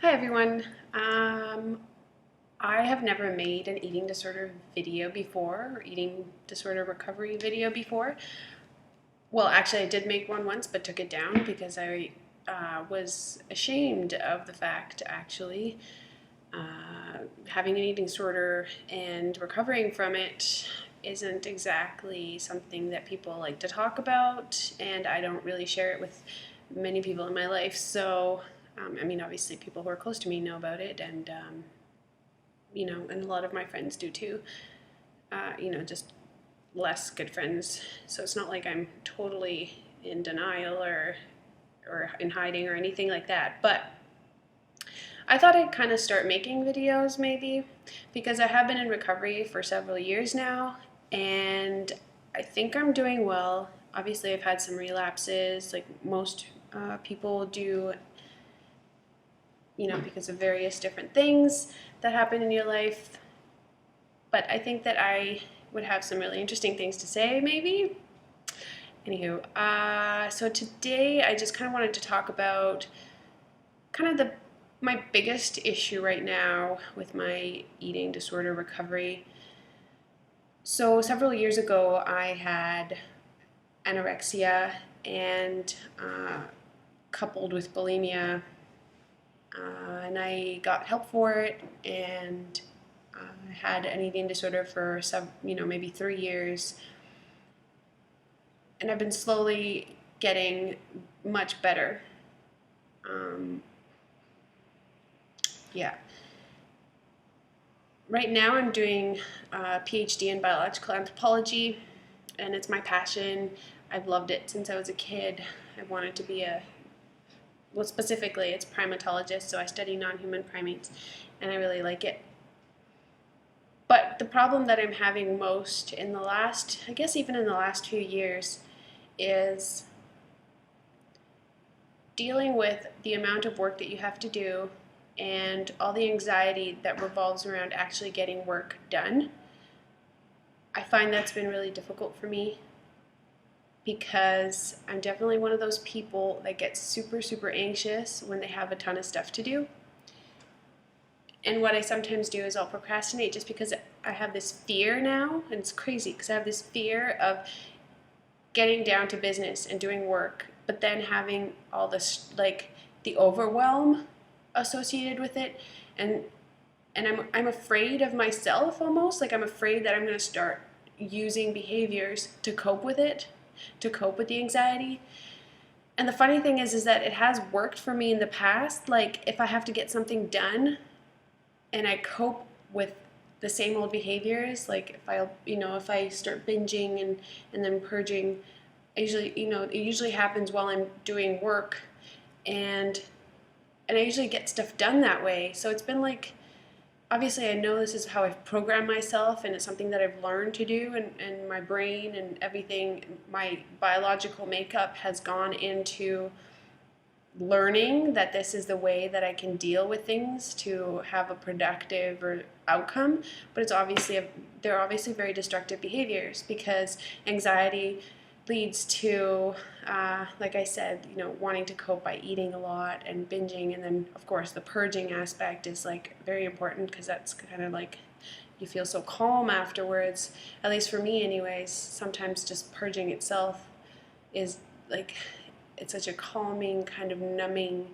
Hi everyone. I have never made an eating disorder video before, or eating disorder recovery video before. Well, actually, I did make one once, but took it down because I was ashamed of the fact, actually, having an eating disorder and recovering from it isn't exactly something that people like to talk about, and I don't really share it with many people in my life. So, I mean, obviously, people who are close to me know about it, and and a lot of my friends do too. Just less good friends. So it's not like I'm totally in denial or in hiding or anything like that. But I thought I'd kind of start making videos maybe because I have been in recovery for several years now, and I think I'm doing well. Obviously, I've had some relapses, like most people do, because of various different things that happen in your life. But I think that I would have some really interesting things to say, maybe. Anywho, so today I just kind of wanted to talk about kind of my biggest issue right now with my eating disorder recovery. So several years ago, I had anorexia and coupled with bulimia, and I got help for it, and I had an eating disorder for maybe 3 years, and I've been slowly getting much better. Um, yeah. Right now, I'm doing a PhD in biological anthropology, and it's my passion. I've loved it since I was a kid. I wanted to be well, specifically, it's primatologist, so I study non-human primates, and I really like it. But the problem that I'm having most in the last, I guess even in the last few years, is dealing with the amount of work that you have to do and all the anxiety that revolves around actually getting work done. I find that's been really difficult for me because I'm definitely one of those people that gets super, super anxious when they have a ton of stuff to do. And what I sometimes do is I'll procrastinate just because I have this fear now, and it's crazy because I have this fear of getting down to business and doing work, but then having all this, like, the overwhelm associated with it, and I'm afraid of myself almost. Like, I'm afraid that I'm going to start using behaviors to cope with it, to cope with the anxiety. And the funny thing is that it has worked for me in the past. Like, if I have to get something done and I cope with the same old behaviors, like if I start binging and then purging, it usually happens while I'm doing work, and I usually get stuff done that way. So it's been like, obviously I know this is how I've programmed myself, and it's something that I've learned to do, and my brain and everything, my biological makeup has gone into learning that this is the way that I can deal with things to have a productive or outcome. But they're obviously very destructive behaviors, because anxiety leads to, like I said, wanting to cope by eating a lot and binging, and then of course the purging aspect is like very important, because that's kind of like you feel so calm afterwards. At least for me, anyways. Sometimes just purging itself is like, it's such a calming, kind of numbing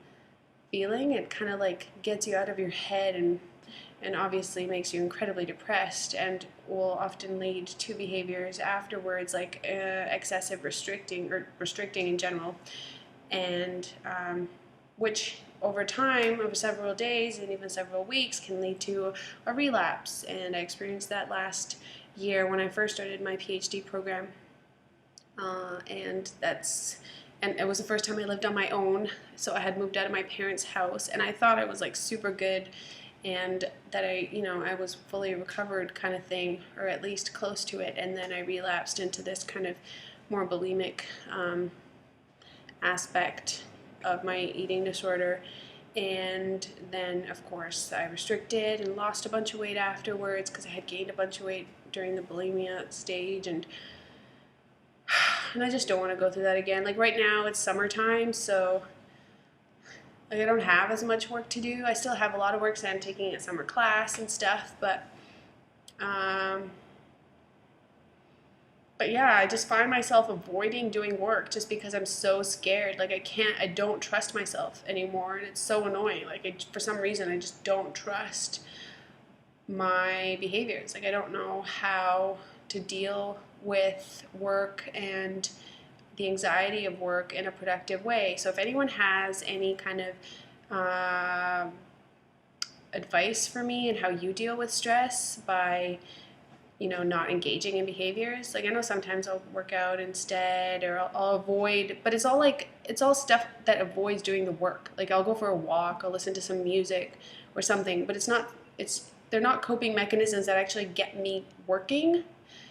feeling. It kind of like gets you out of your head, and obviously makes you incredibly depressed, and will often lead to behaviors afterwards, like excessive restricting, or restricting in general, and which over time, over several days and even several weeks, can lead to a relapse. And I experienced that last year when I first started my PhD program. And it was the first time I lived on my own, so I had moved out of my parents' house, and I thought I was like super good, and that I was fully recovered, kind of thing, or at least close to it. And then I relapsed into this kind of more bulimic aspect of my eating disorder. And then, of course, I restricted and lost a bunch of weight afterwards, because I had gained a bunch of weight during the bulimia stage, and I just don't want to go through that again. Like, right now it's summertime, so Like I don't have as much work to do. I still have a lot of work, so I'm taking a summer class and stuff, um, but yeah, I just find myself avoiding doing work just because I'm so scared. Like I don't trust myself anymore, and it's so annoying. Like for some reason, I just don't trust my behaviors. Like I don't know how to deal with work and the anxiety of work in a productive way. So if anyone has any kind of advice for me and how you deal with stress by not engaging in behaviors. Like I know sometimes I'll work out instead, or I'll avoid, but it's all stuff that avoids doing the work. Like I'll go for a walk, I'll listen to some music or something, but they're not coping mechanisms that actually get me working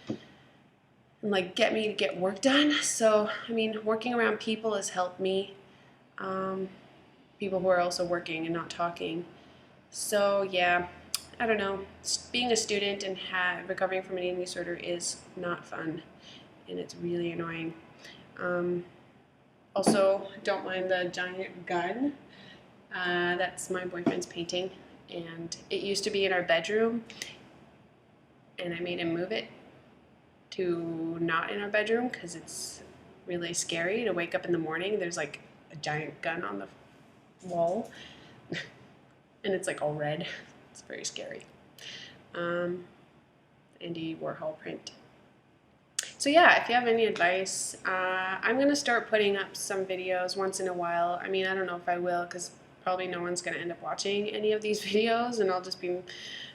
and like get me to get work done. So, I mean, working around people has helped me. People who are also working and not talking. So yeah, I don't know. Being a student and recovering from an eating disorder is not fun, and it's really annoying. Also, don't mind the giant gun. That's my boyfriend's painting, and it used to be in our bedroom, and I made him move it to not in our bedroom because it's really scary to wake up in the morning. There's like a giant gun on the wall, and it's like all red. It's very scary. Andy Warhol print. So yeah, if you have any advice, I'm gonna start putting up some videos once in a while. I mean, I don't know if I will, because probably no one's gonna end up watching any of these videos, and I'll just be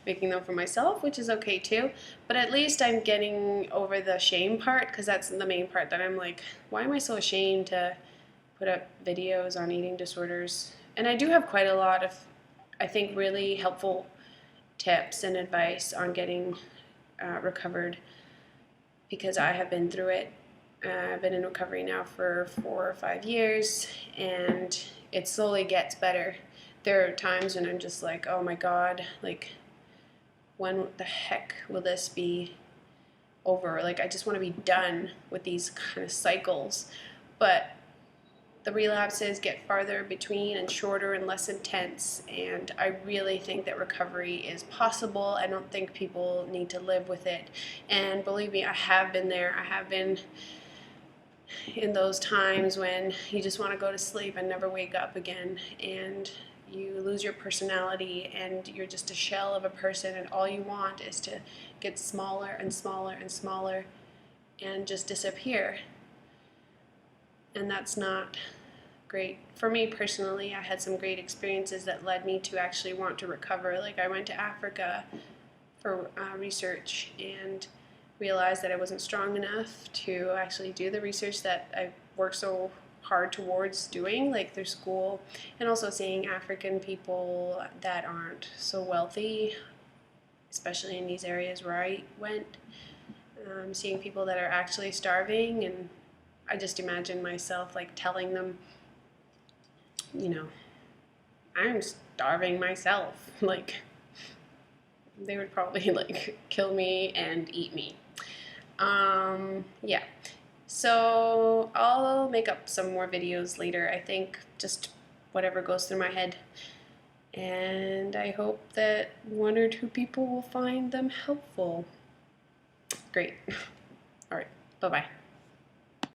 making them for myself, which is okay too. But at least I'm getting over the shame part, because that's the main part that I'm like, why am I so ashamed to put up videos on eating disorders? And I do have quite a lot of, I think, really helpful tips and advice on getting recovered, because I have been through it. I've been in recovery now for 4 or 5 years, and it slowly gets better. There are times when I'm just like, oh my God, like, when the heck will this be over? Like, I just want to be done with these kind of cycles. But the relapses get farther between and shorter and less intense, and I really think that recovery is possible. I don't think people need to live with it. And believe me, I have been there. I have been in those times when you just want to go to sleep and never wake up again, and you lose your personality and you're just a shell of a person, and all you want is to get smaller and smaller and smaller and just disappear. And that's not great. For me personally, I had some great experiences that led me to actually want to recover. Like I went to Africa for research and realized that I wasn't strong enough to actually do the research that I worked so hard towards doing, like through school, and also seeing African people that aren't so wealthy, especially in these areas where I went, seeing people that are actually starving, and I just imagine myself like telling them, I'm starving myself. Like, they would probably like kill me and eat me. Yeah. So I'll make up some more videos later, I think, just whatever goes through my head. And I hope that 1 or 2 people will find them helpful. Great. All right. Bye-bye.